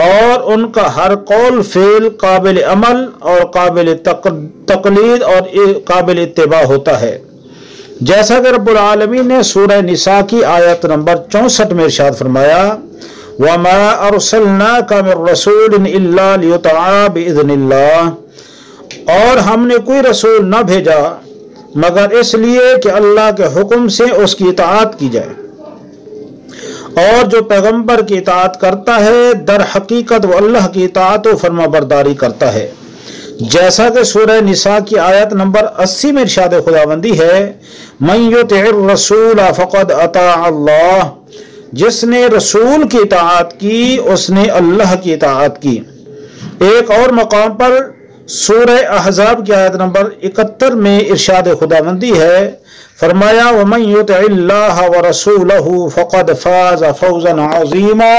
اور ان کا ہر قول فعل قابل عمل اور قابل تقلید اور قابل اتباع ہوتا ہے، جیسا کہ رب العالمین نے سورہ نساء کی آیت نمبر 64 میں ارشاد فرمایا وَمَا أَرْسَلْنَاكَ مِن رَّسُولٍ إِلَّا لِيُطَاعَ بِإِذْنِ اللَّهِ، اور ہم نے کوئی رسول نہ بھیجا مگر اس لیے کہ اللہ کے حکم سے اس کی اطاعت کی جائے، اور جو پیغمبر کی اطاعت کرتا ہے در حقیقت وہ اللہ کی اطاعت و فرما برداری کرتا ہے، جیسا کہ سورہ نساء کی آیت نمبر 80 میں ارشاد خداوندی ہے مَن يُطِعِ الرَّسُولَ فَقَدْ أَطَاعَ اللَّهَ، جس نے رسول کی اطاعت کی اس نے اللہ کی اطاعت کی۔ ایک اور مقام پر سورہ احزاب کی آیت نمبر 71 میں ارشاد خداوندی ہے، فرمایا وَمَن يُطِعِ اللَّهَ وَرَسُولَهُ فَقَدْ فَازَ فَوْزًا عَظِيمًا،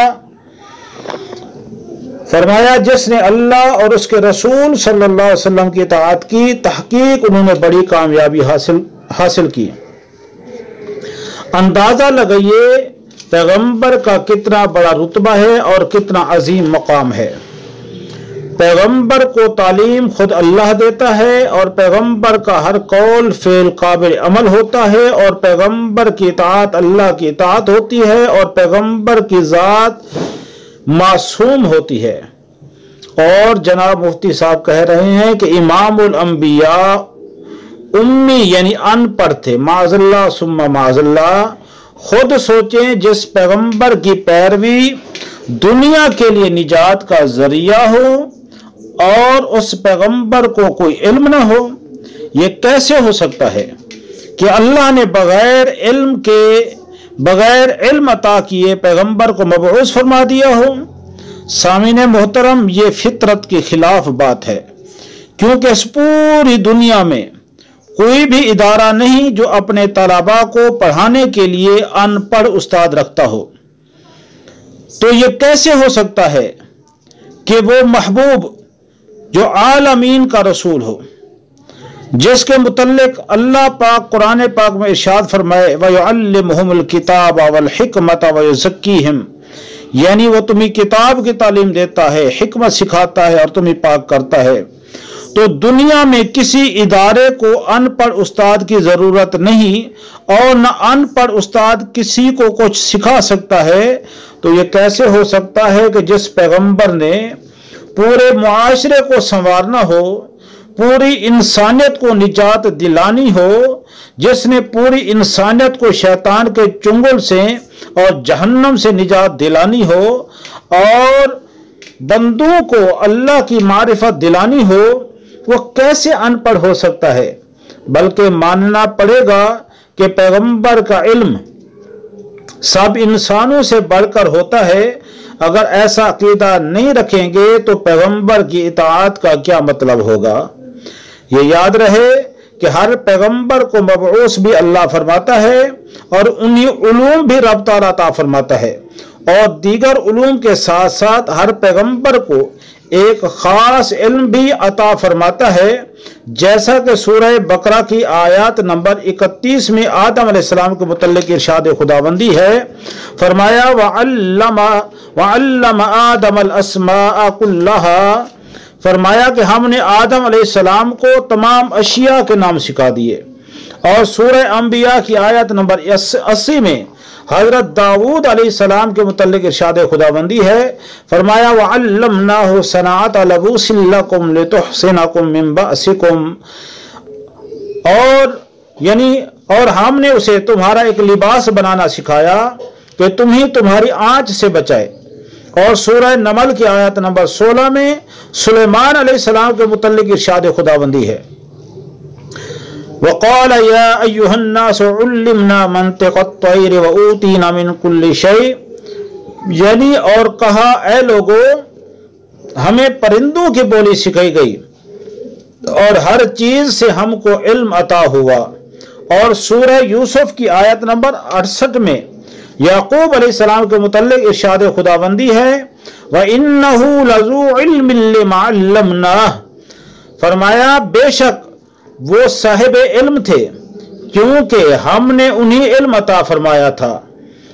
فرمایا جس نے اللہ اور اس کے رسول صلی اللہ علیہ وسلم کی اطاعت کی تحقیق انہوں نے بڑی کامیابی حاصل کی۔ اندازہ لگائیے پیغمبر کا کتنا بڑا رتبہ ہے اور کتنا عظیم مقام ہے۔ پیغمبر کو تعلیم خود اللہ دیتا ہے، اور پیغمبر کا ہر قول فعل قابل عمل ہوتا ہے، اور پیغمبر کی اطاعت اللہ کی اطاعت ہوتی ہے، اور پیغمبر کی ذات معصوم ہوتی ہے۔ اور جناب مفتی صاحب کہہ رہے ہیں کہ امام الانبیاء امی یعنی ان پڑھ تھے، معاذ اللہ ثم معاذ اللہ۔ خود سوچیں جس پیغمبر کی پیروی دنیا کے لیے نجات کا ذریعہ ہو اور اس پیغمبر کو کوئی علم نہ ہو، یہ کیسے ہو سکتا ہے کہ اللہ نے بغیر علم عطا کیے پیغمبر کو مبعوث فرما دیا ہو؟ سامعین محترم، یہ فطرت کے خلاف بات ہے، کیونکہ اس پوری دنیا میں کوئی بھی ادارہ نہیں جو اپنے طلباء کو پڑھانے کے لیے ان پڑھ استاد رکھتا ہو۔ تو یہ کیسے ہو سکتا ہے کہ وہ محبوب جو عالمین کا رسول ہو، جس کے متعلق اللہ پاک قرآن پاک میں ارشاد فرمائے وَيُعَلِّمُهُمُ الْكِتَابَ وَالْحِكْمَةَ وَيُزَكِّيهِمْ، یعنی وہ تمہیں کتاب کی تعلیم دیتا ہے، حکمت سکھاتا ہے اور تمہیں پاک کرتا ہے۔ تو دنیا میں کسی ادارے کو ان پڑھ استاد کی ضرورت نہیں، اور نہ ان پڑھ استاد کسی کو کچھ سکھا سکتا ہے۔ تو یہ کیسے ہو سکتا ہے کہ جس پیغمبر نے پورے معاشرے کو سنوارنا ہو، پوری انسانیت کو نجات دلانی ہو، جس نے پوری انسانیت کو شیطان کے چنگل سے اور جہنم سے نجات دلانی ہو، اور بندوں کو اللہ کی معرفت دلانی ہو، وہ کیسے ان پڑھ ہو سکتا ہے؟ بلکہ ماننا پڑے گا کہ پیغمبر کا علم سب انسانوں سے بڑھ کر ہوتا ہے۔ اگر ایسا عقیدہ نہیں رکھیں گے تو پیغمبر کی اطاعت کا کیا مطلب ہوگا؟ یہ یاد رہے کہ ہر پیغمبر کو مبعوث بھی اللہ فرماتا ہے، اور انہی علوم بھی رب تعالیٰ عطا فرماتا ہے، اور دیگر علوم کے ساتھ ساتھ ہر پیغمبر کو ایک خاص علم بھی عطا فرماتا ہے، جیسا کہ سورہ بقرہ کی آیات نمبر 31 میں آدم علیہ السلام کے متعلق ارشاد خداوندی ہے، فرمایا وَعَلَّمَ آدَمَ الْأَسْمَاءَ كُلَّهَا، فرمایا کہ ہم نے آدم علیہ السلام کو تمام اشیاء کے نام سکھا دیے۔ اور سورہ انبیاء کی آیت نمبر 80 میں حضرت داؤد علیہ السلام کے متعلق ارشاد خداوندی ہے، فرمایا وَعَلَّمْنَاهُ صَنَعَةَ لَبُوسٍ لَكُمْ لِتُحْصِنَكُم مِّن بَأْسِكُمْ، اور ہم نے اسے تمہارا ایک لباس بنانا سکھایا کہ تمہیں تمہاری آنچ سے بچائے۔ اور سورہ نمل کی آیت نمبر 16 میں سلیمان علیہ السلام کے متعلق ارشاد خداوندی ہے، وَقَالَ يَا أَيُّهَا النَّاسُ عُلِّمْنَا مَنطِقَ الطَّيْرِ وَأُوتِينَا مِن كُلِّ شَيْءٍ، یعنی اور کہا اے لوگو ہمیں پرندوں کی بولی سکھائی گئی اور ہر چیز سے ہم کو علم عطا ہوا۔ اور سورہ یوسف کی آیت نمبر 68 میں یعقوب علیہ السلام کے متعلق ارشاد خداوندی ہے وَإِنَّهُ لَذُو عِلْمٍ لِّمَا عَلَّمْنَاهُ، فرمایا بے شک وہ صاحب علم تھے کیونکہ ہم نے انہیں علم عطا فرمایا تھا۔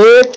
1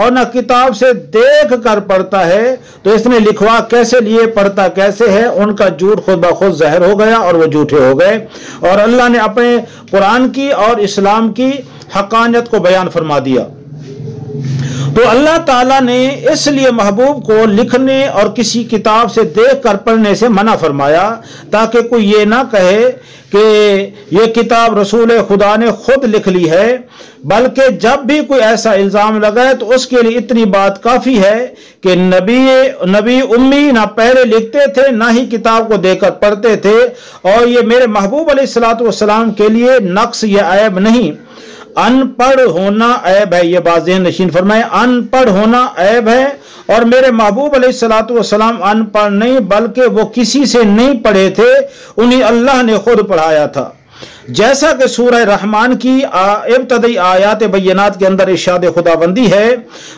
اور نہ کتاب سے دیکھ کر پڑھتا ہے تو اس نے لکھوا کیسے لیے پڑھتا کیسے ہے، ان کا جھوٹ خود بخود ظاہر ہو گیا اور وہ جھوٹے ہو گئے۔ اور اللہ نے اپنے قرآن کی اور اسلام کی حقانیت کو بیان فرما دیا۔ تو اللہ تعالیٰ نے اس لیے محبوب کو لکھنے اور کسی کتاب سے دیکھ کر پڑھنے سے منع فرمایا، تاکہ کوئی یہ نہ کہے کہ یہ کتاب رسول خدا نے خود لکھ لی ہے، بلکہ جب بھی کوئی ایسا الزام لگائے تو اس کے لیے اتنی بات کافی ہے کہ نبی امی نہ پہلے لکھتے تھے نہ ہی کتاب کو دیکھ کر پڑھتے تھے، اور یہ میرے محبوب علیہ الصلوۃ والسلام کے لیے نقص یا عیب نہیں، ان پڑھ ہونا عیب ہے۔ یہ بات ذہن نشین فرمائے، ان پڑھ ہونا عیب ہے، اور میرے محبوب علیہ الصلوۃ والسلام ان پڑھ نہیں بلکہ وہ کسی سے نہیں پڑھے تھے، انہیں اللہ نے خود پڑھایا تھا۔ جیسا کہ سورہ رحمان کی ابتدائی آیات بینات کے اندر ارشاد خداوندی ہے،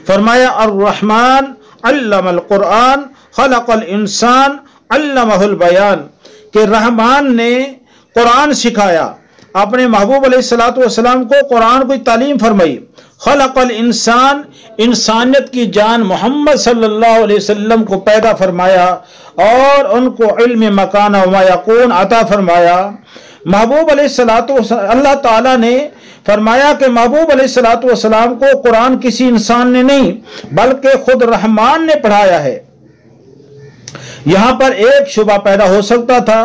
فرمایا الرحمن علم القرآن خلق الانسان علمہ البیان، کہ رحمان نے قرآن سکھایا، اپنے محبوب علیہ الصلوۃ والسلام کو قرآن کو تعلیم فرمائی۔ خلق الانسان، انسانیت کی جان محمد صلی اللہ علیہ وسلم کو پیدا فرمایا اور ان کو علم مکان و ما یکون عطا فرمایا۔ محبوب علیہ الصلوۃ والسلام، اللہ تعالیٰ نے فرمایا کہ محبوب علیہ الصلوۃ والسلام کو قرآن کسی انسان نے نہیں بلکہ خود رحمان نے پڑھایا ہے۔ یہاں پر ایک شبہ پیدا ہو سکتا تھا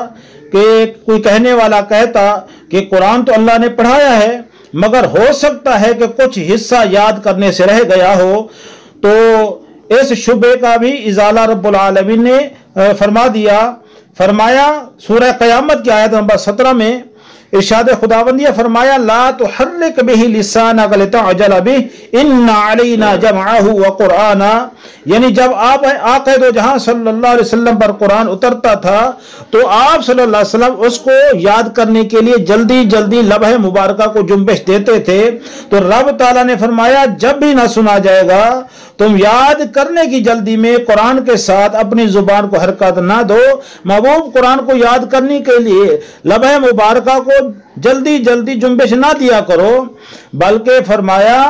کہ کوئی کہنے والا کہتا کہ قرآن تو اللہ نے پڑھایا ہے، مگر ہو سکتا ہے کہ کچھ حصہ یاد کرنے سے رہ گیا ہو، تو اس شبے کا بھی ازالہ رب العالمین نے فرما دیا۔ فرمایا سورہ قیامت کی آیت نمبر 17 میں ارشاد خداوندی فرمایا لا تحرک به لسانک لتعجل به ان علینا جمعہ وقرآنا، یعنی جب آپ آقا دو جہاں صلی اللہ علیہ وسلم پر قرآن اترتا تھا تو آپ صلی اللہ علیہ وسلم اس کو یاد کرنے کے لیے جلدی جلدی لمحہ مبارکہ کو جنبش دیتے تھے، تو رب تعالیٰ نے فرمایا جب بھی نہ سنا جائے گا تم یاد کرنے کی جلدی میں قرآن کے ساتھ اپنی زبان کو حرکت نہ دو، محبوب قرآن کو یاد کرنے کے لیے لمحہ مبارکہ کو جلدی جلدی جنبش نہ دیا کرو، بلکہ فرمایا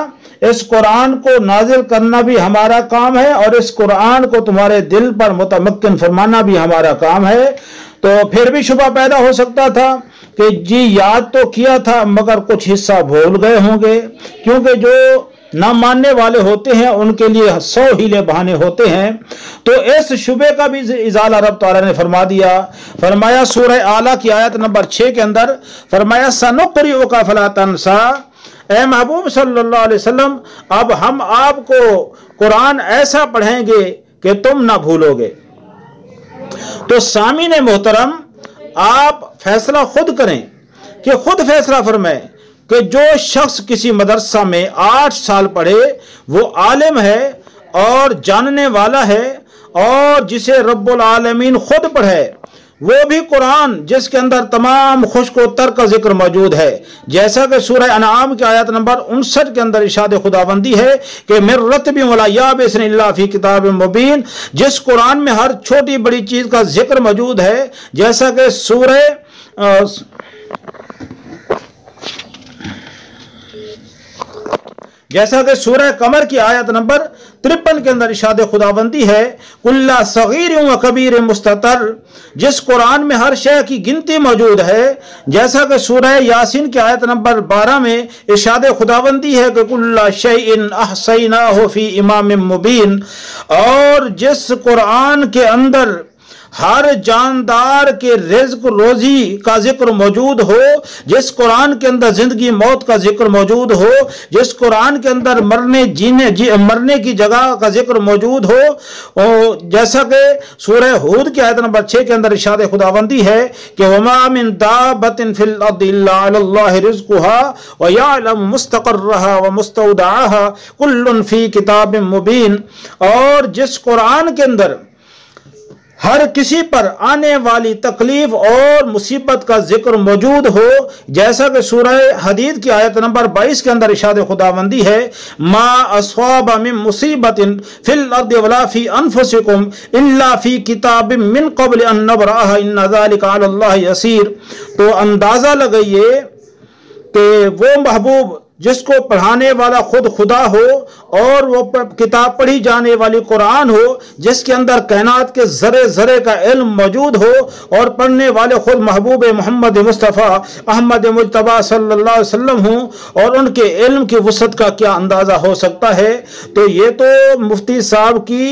اس قرآن کو نازل کرنا بھی ہمارا کام ہے اور اس قرآن کو تمہارے دل پر متمکن فرمانا بھی ہمارا کام ہے۔ تو پھر بھی شبہ پیدا ہو سکتا تھا کہ جی یاد تو کیا تھا مگر کچھ حصہ بھول گئے ہوں گے، کیونکہ جو نہ ماننے والے ہوتے ہیں ان کے لیے 100 ہیلے بہانے ہوتے ہیں۔ تو اس شبے کا بھی ازالہ رب تعالیٰ نے فرما دیا۔ فرمایا سورہ اعلیٰ کی آیت نمبر 6 کے اندر فرمایا سنقرئک فلا تنسیٰ، اے محبوب صلی اللہ علیہ وسلم اب ہم آپ کو قرآن ایسا پڑھیں گے کہ تم نہ بھولو گے۔ تو سامعین محترم، آپ فیصلہ خود کریں کہ خود فیصلہ فرمائیں کہ جو شخص کسی مدرسہ میں 8 سال پڑھے وہ عالم ہے اور جاننے والا ہے، اور جسے رب العالمین خود پڑھے وہ بھی قرآن جس کے اندر تمام خشک و تر کا ذکر موجود ہے، جیسا کہ سورہ انعام کی آیت نمبر 59 کے اندر ارشاد خداوندی ہے کہ من رتب ولا یابس الا فی کتاب مبین، جس قرآن میں ہر چھوٹی بڑی چیز کا ذکر موجود ہے، جیسا کہ سورہ قمر کی آیت نمبر 53 کے اندر ارشاد خداوندی ہے کل صغیر و کبیر مستتر، جس قرآن میں ہر شے کی گنتی موجود ہے، جیسا کہ سورہ یاسین کی آیت نمبر 12 میں ارشاد خداوندی ہے کہ کل شیء احصیناہ فی امام مبین، اور جس قرآن کے اندر ہر جاندار کے رزق روزی کا ذکر موجود ہو، جس قرآن کے اندر زندگی موت کا ذکر موجود ہو، جس قرآن کے اندر مرنے کی جگہ کا ذکر موجود ہو، جیسا کہ سورہ ہود کی آیت نمبر 6 کے اندر ارشاد خداوندی ہے کہ وما من دابۃ فی الارض الا علی اللہ رزقها ویعلم مستقرها ومستودعها کل فی کتاب مبین، اور جس قرآن کے اندر ہر کسی پر آنے والی تکلیف اور مصیبت کا ذکر موجود ہو، جیسا کہ سورہ حدید کی آیت نمبر 22 کے اندر ارشاد خداوندی ہے ما اصاب من مصیبت فی الارض ولا فی انفسکم الا فی کتاب من قبل ان نبرأها ان ذلک علی اللہ یسیر۔ تو اندازہ لگائیے کہ وہ محبوب جس کو پڑھانے والا خود خدا ہو اور وہ کتاب پڑھی جانے والی قرآن ہو جس کے اندر کائنات کے ذرے ذرے کا علم موجود ہو اور پڑھنے والے خود محبوب محمد مصطفیٰ احمد مجتبیٰ صلی اللہ علیہ وسلم ہوں، اور ان کے علم کی وسعت کا کیا اندازہ ہو سکتا ہے۔ تو یہ تو مفتی صاحب کی